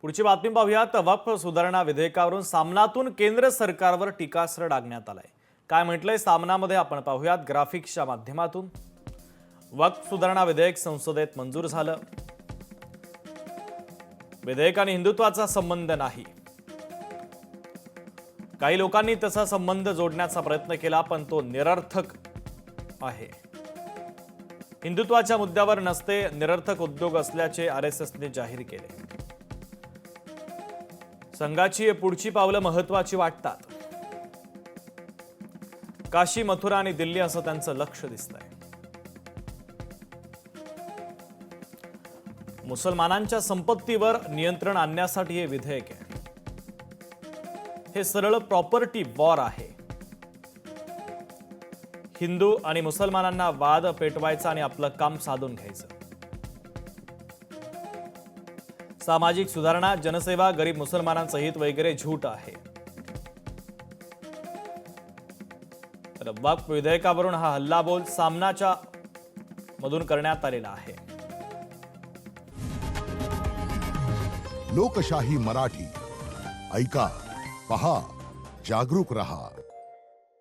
पुढची बातमी पाहूयात। वक्फ सुधारणा विधेयकावरून सामनातून केंद्र सरकारवर टीकास्त्र डागण्यात आलाय। काय म्हटलंय सामनामध्ये आपण पाहूयात ग्राफिक्सच्या माध्यमातून। वक्फ सुधारणा विधेयक संसदेत मंजूर झालं। विधेयक आणि हिंदुत्वाचा संबंध नाही। काही लोकांनी तसा संबंध जोडण्याचा प्रयत्न केला, पण तो निरर्थक आहे। हिंदुत्वाच्या मुद्द्यावर नसते, निरर्थक उद्योग असल्याचे आरएसएसने जाहीर केले। संघाची पुढची पावलं महत्त्वाची वाटतात। काशी, मथुरा आणि दिल्ली असं त्यांचं लक्ष दिसतंय। मुसलमानांच्या संपत्तीवर नियंत्रण आणण्यासाठी हे विधेयक आहे। हे सरळ प्रॉपर्टी वॉर आहे। हिंदू आणि मुसलमानांना वाद पेटवायचा आणि आपलं काम साधून घ्यायचं। सामाजिक सुधारणा, जनसेवा, गरीब मुसलमानांचं हित वगैरे झूट आहे। तर वक्फ विधेयकावरून हा हल्लाबोल सामनाच्या मधून करण्यात आलेला आहे। लोकशाही मराठी ऐका, पहा, जागरूक रहा।